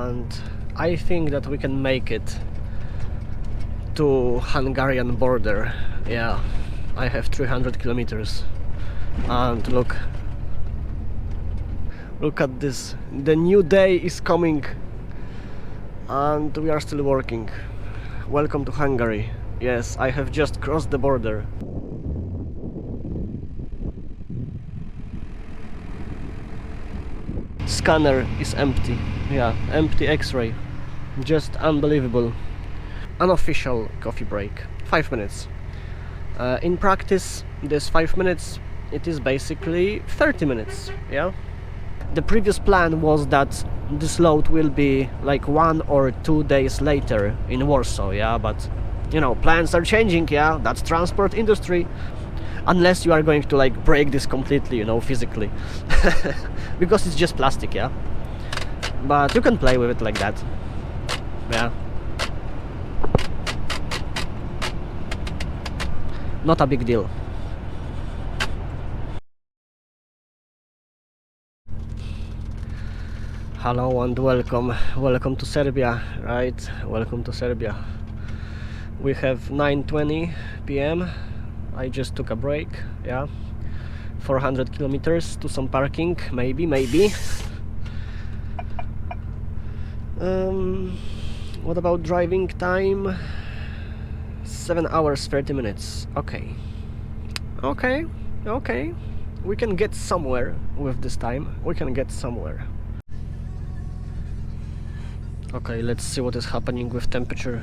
and I think that we can make it to Hungarian border. Yeah, I have 300 kilometers, and look at this, the new day is coming and we are still working. Welcome to Hungary. Yes, I have just crossed the border. Scanner is empty. Yeah, empty X-ray. Just unbelievable. Unofficial coffee break. 5 minutes. In practice, this 5 minutes, it is basically 30 minutes. Yeah. The previous plan was that this load will be like 1 or 2 days later in Warsaw. Yeah, but you know, plans are changing. Yeah, that's transport industry. Unless you are going to like break this completely, you know, physically. Because it's just plastic, yeah. But you can play with it like that. Yeah. Not a big deal. Hello and welcome. Welcome to Serbia, right? Welcome to Serbia. We have 9:20 p.m. I just took a break, yeah. 400 kilometers to some parking, maybe. What about driving time? 7 hours 30 minutes. Okay. We can get somewhere with this time. We can get somewhere. Okay, let's see what is happening with temperature.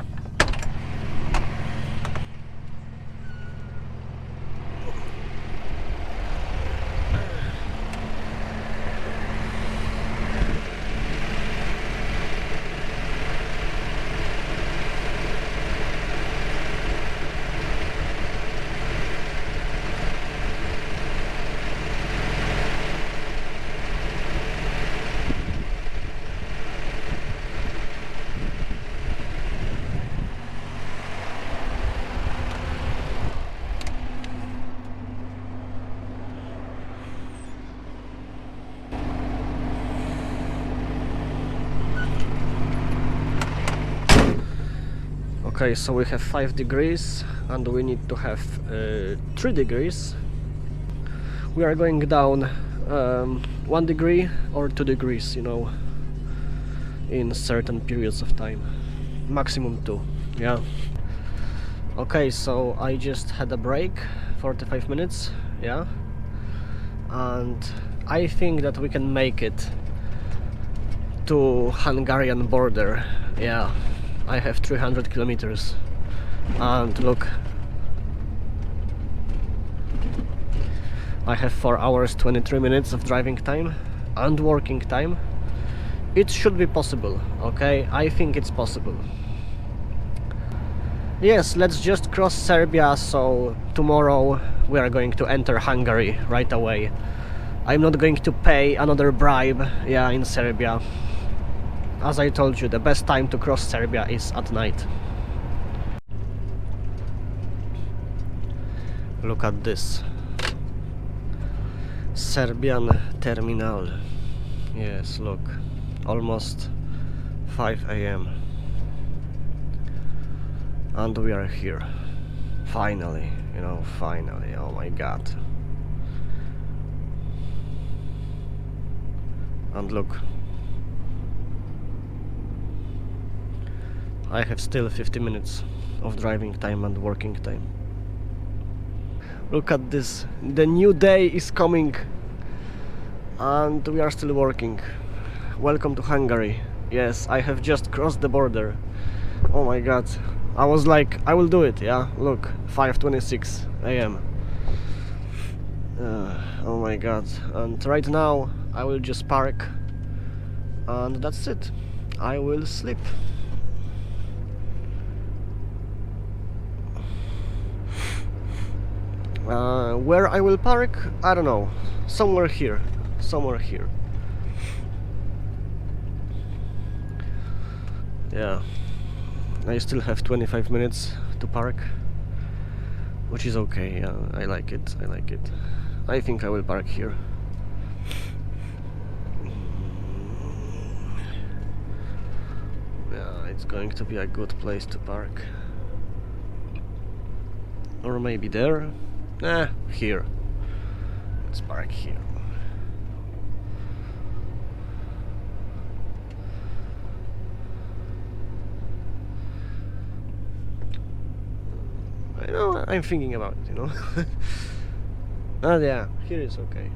Okay, so we have 5 degrees and we need to have 3 degrees. We are going down 1 degree or 2 degrees, you know, in certain periods of time. Maximum 2, yeah. Okay, so I just had a break, 45 minutes, yeah. And I think that we can make it to Hungarian border, yeah. I have 300 kilometers, and look, I have 4 hours 23 minutes of driving time and working time. It should be possible, okay? I think it's possible. Yes, let's just cross Serbia, so tomorrow we are going to enter Hungary right away. I'm not going to pay another bribe, yeah, in Serbia. As I told you, the best time to cross Serbia is at night. Look at this. Serbian terminal. Yes, look. Almost 5 a.m. And we are here. Finally, you know, finally. Oh my god. And look. I have still 50 minutes of driving time and working time. Look at this, the new day is coming and we are still working. Welcome to Hungary. Yes, I have just crossed the border. Oh my god, I was like, I will do it, yeah. Look, 5:26 a.m. Oh my god, and right now I will just park and that's it. I will sleep. Where I will park, I don't know. Somewhere here. Yeah. I still have 25 minutes to park, which is okay. Yeah, I like it. I think I will park here. it's going to be a good place to park. Or maybe there? Nah, here. Let's park here. I know, I'm thinking about it, you know. Oh yeah, here is okay.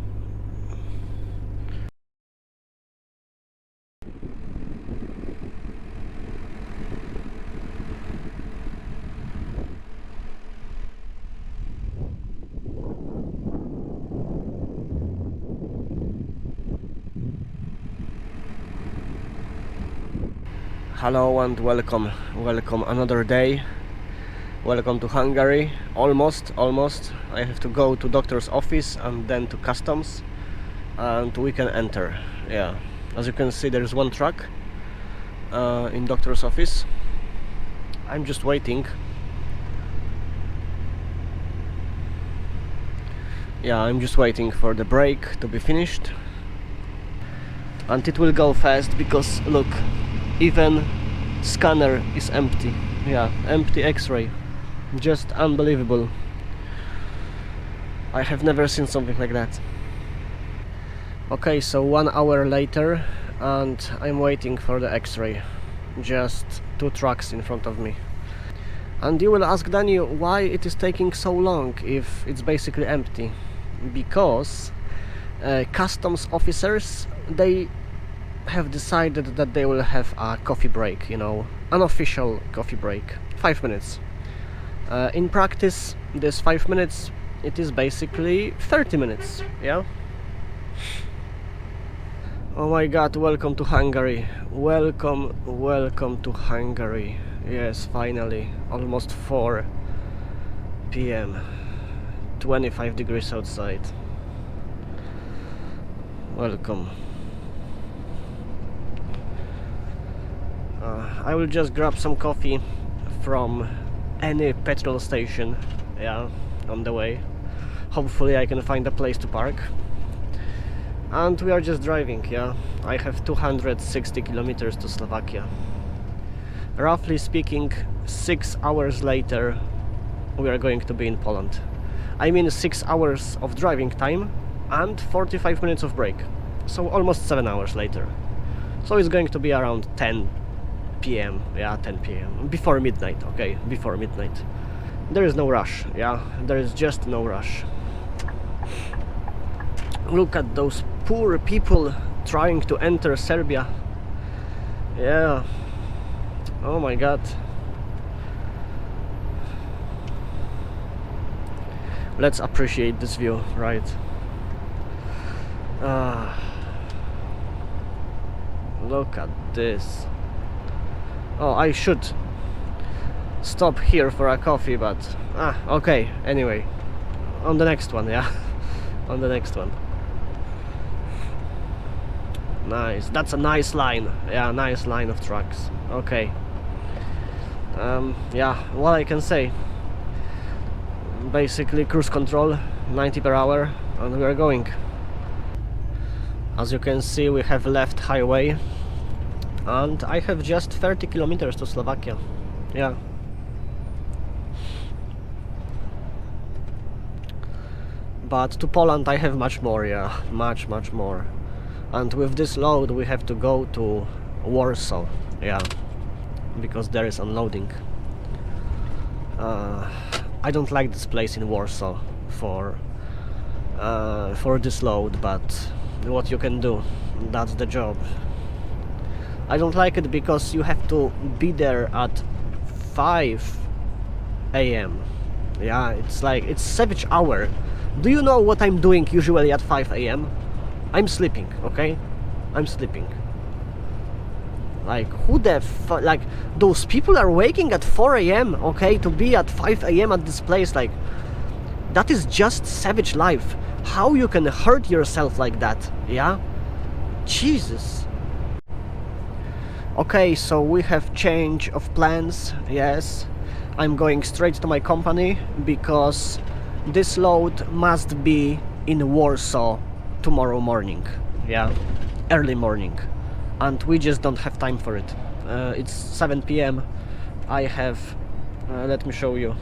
Hello and welcome another day. Welcome to Hungary. Almost. I have to go to doctor's office and then to customs, and we can enter. Yeah, as you can see, there's one truck in doctor's office. I'm just waiting. Yeah, I'm just waiting for the break to be finished, and it will go fast because look, even scanner is empty. Yeah, empty X-ray. Just unbelievable. I have never seen something like that. Okay, so 1 hour later and I'm waiting for the X-ray. Just 2 trucks in front of me. And you will ask Daniel why it is taking so long if it's basically empty. Because customs officers, they have decided that they will have a coffee break, you know, unofficial coffee break, 5 minutes. In practice, this 5 minutes, it is basically 30 minutes, yeah? Oh my god, welcome to Hungary. Welcome to Hungary. Yes, finally, almost 4 p.m. 25 degrees outside. Welcome. I will just grab some coffee from any petrol station, yeah, on the way. Hopefully I can find a place to park. And we are just driving, yeah. I have 260 kilometers to Slovakia. Roughly speaking, 6 hours later we are going to be in Poland. I mean 6 hours of driving time and 45 minutes of break. So almost 7 hours later. So it's going to be around 10 p.m. Yeah, 10 p.m. Before midnight, okay, before midnight. There is no rush, yeah, there is just no rush. Look at those poor people trying to enter Serbia. Yeah, oh my god. Let's appreciate this view, right? Look at this. Oh, I should stop here for a coffee, but okay, anyway, on the next one, yeah. On the next one. Nice, that's a nice line. Yeah, nice line of trucks. Okay. Yeah, what I can say, basically cruise control 90 per hour and we are going. As you can see, we have left highway and I have just 30 kilometers to Slovakia. Yeah. But to Poland I have much more, yeah, much more. And with this load we have to go to Warsaw, yeah, because there is unloading. I don't like this place in Warsaw for this load, but what you can do, that's the job. I don't like it because you have to be there at 5 a.m. Yeah, it's like, it's savage hour. Do you know what I'm doing usually at 5 a.m.? I'm sleeping, okay? I'm sleeping. Like, who the fuck, like, those people are waking at 4 a.m., okay, to be at 5 a.m. at this place, like, that is just savage life. How you can hurt yourself like that, yeah? Jesus. Okay, so we have change of plans, yes. I'm going straight to my company because this load must be in Warsaw tomorrow morning, yeah, early morning, and we just don't have time for it. It's 7 p.m. I have, let me show you.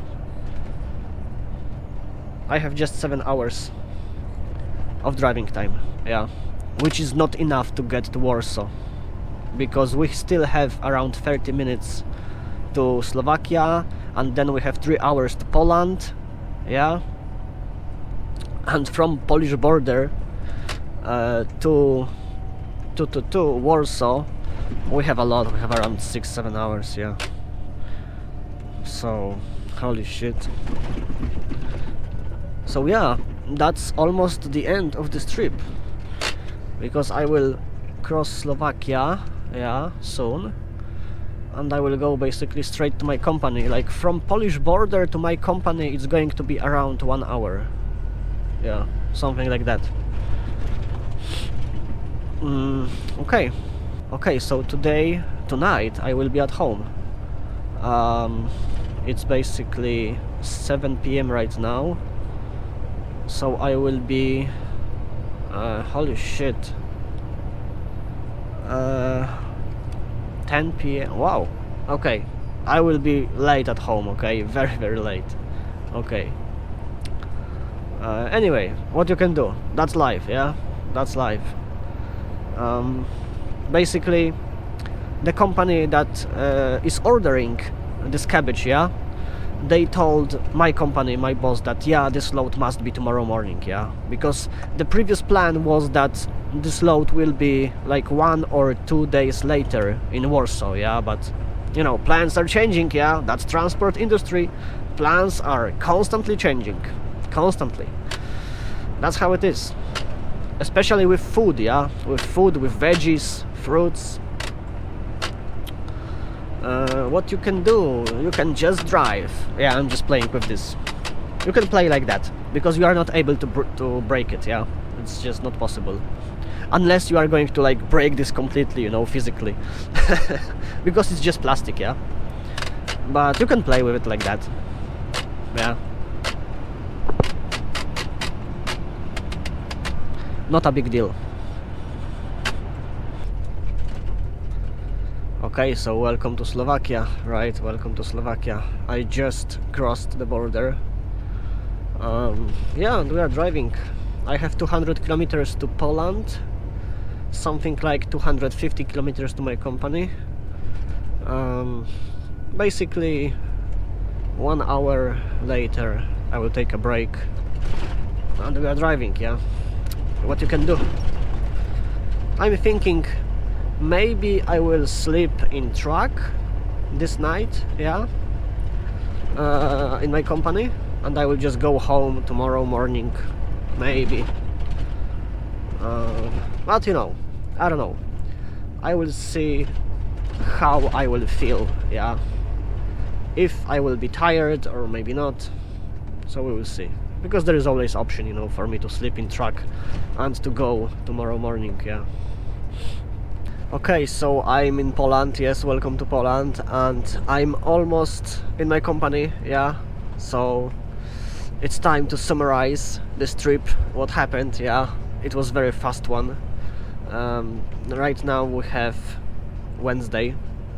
I have just 7 hours of driving time, yeah, which is not enough to get to Warsaw, because we still have around 30 minutes to Slovakia, and then we have 3 hours to Poland, yeah, and from Polish border to Warsaw we have a lot. We have around 6-7 hours, yeah. So holy shit. So yeah, that's almost the end of this trip, because I will cross Slovakia, yeah, soon, and I will go basically straight to my company. Like from Polish border to my company it's going to be around 1 hour, yeah, something like that. Okay, so tonight I will be at home. It's basically 7 p.m. right now, so I will be holy shit, 10 p.m. Wow. Okay, I will be late at home, okay, very late. Okay, anyway, what you can do, that's life, yeah, that's life. Basically the company that is ordering this cabbage, yeah, they told my company, my boss, that yeah, this load must be tomorrow morning, yeah, because the previous plan was that this load will be like 1 or 2 days later in Warsaw, yeah, but you know, plans are changing, yeah, that's transport industry, plans are constantly changing, constantly. That's how it is, especially with food, yeah, with food, with veggies, fruits. What you can do, you can just drive. Yeah, I'm just playing with this. You can play like that, because you are not able to break it, yeah, it's just not possible, unless you are going to like break this completely, you know, physically. Because it's just plastic, yeah, but you can play with it like that, yeah. Not a big deal. Okay, so welcome to Slovakia, right? Welcome to Slovakia. I just crossed the border. Yeah, and we are driving. I have 200 kilometers to Poland, something like 250 kilometers to my company. Basically 1 hour later I will take a break, and we are driving, yeah. What you can do? I'm thinking maybe I will sleep in truck this night, yeah, in my company, and I will just go home tomorrow morning, maybe. But you know, I don't know. I will see how I will feel, yeah. If I will be tired or maybe not, so we will see. Because there is always option, you know, for me to sleep in truck and to go tomorrow morning, yeah. Okay, so I'm in Poland, yes, welcome to Poland, and I'm almost in my company, yeah, so it's time to summarize this trip, what happened, yeah, it was very fast one. Right now we have Wednesday,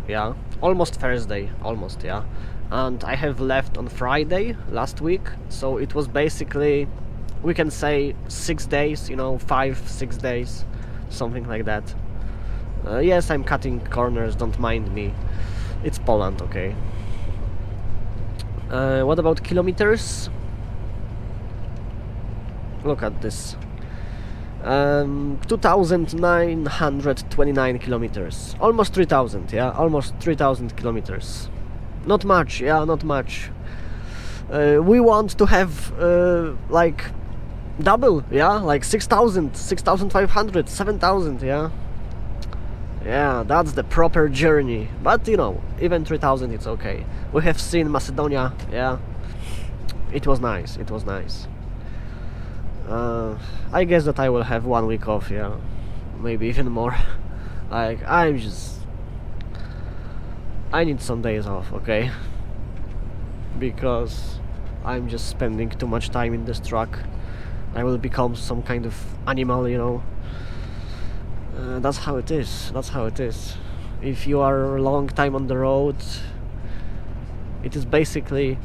yeah, almost Thursday, almost, yeah, and I have left on Friday last week, so it was basically, we can say 6 days, you know, 5-6 days, something like that. Yes, I'm cutting corners, don't mind me. It's Poland, okay. What about kilometers? Look at this. 2,929 kilometers. Almost 3,000, yeah? Almost 3,000 kilometers. Not much, yeah, not much. We want to have, like, double, yeah? Like 6,000, 6,500, 7,000, yeah? Yeah, that's the proper journey. But you know, even 3,000 it's okay. We have seen Macedonia, yeah. It was nice, it was nice. I guess that I will have 1 week off, yeah. Maybe even more. Like, I need some days off, okay? Because I'm just spending too much time in this truck. I will become some kind of animal, you know. That's how it is, that's how it is. if you are a long time on the road, it is basically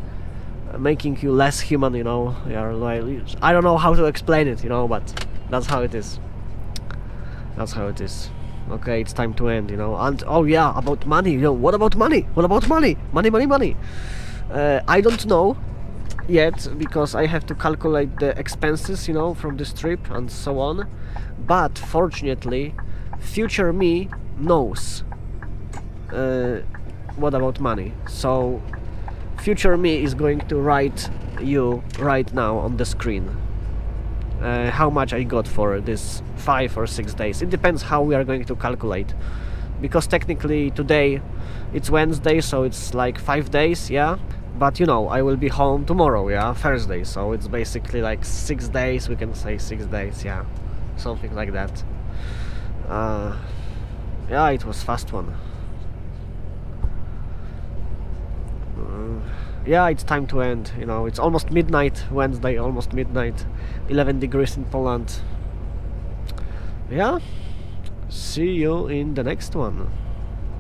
making you less human, you know. You're like, I don't know how to explain it, you know, but that's how it is. That's how it is. Okay, it's time to end, you know. And oh yeah, about money, you know. What about money? What about money? Money. I don't know yet, because I have to calculate the expenses, you know, from this trip and so on. But fortunately, future me knows what about money. So future me is going to write you right now on the screen how much I got for this 5 or 6 days. It depends how we are going to calculate, because technically today it's Wednesday, so it's like 5 days, yeah. But you know, I will be home tomorrow, yeah, Thursday, so it's basically like 6 days, we can say 6 days, yeah, something like that. Yeah, it was fast one. Yeah, it's time to end, you know, it's almost midnight, Wednesday, almost midnight, 11 degrees in Poland. Yeah, see you in the next one.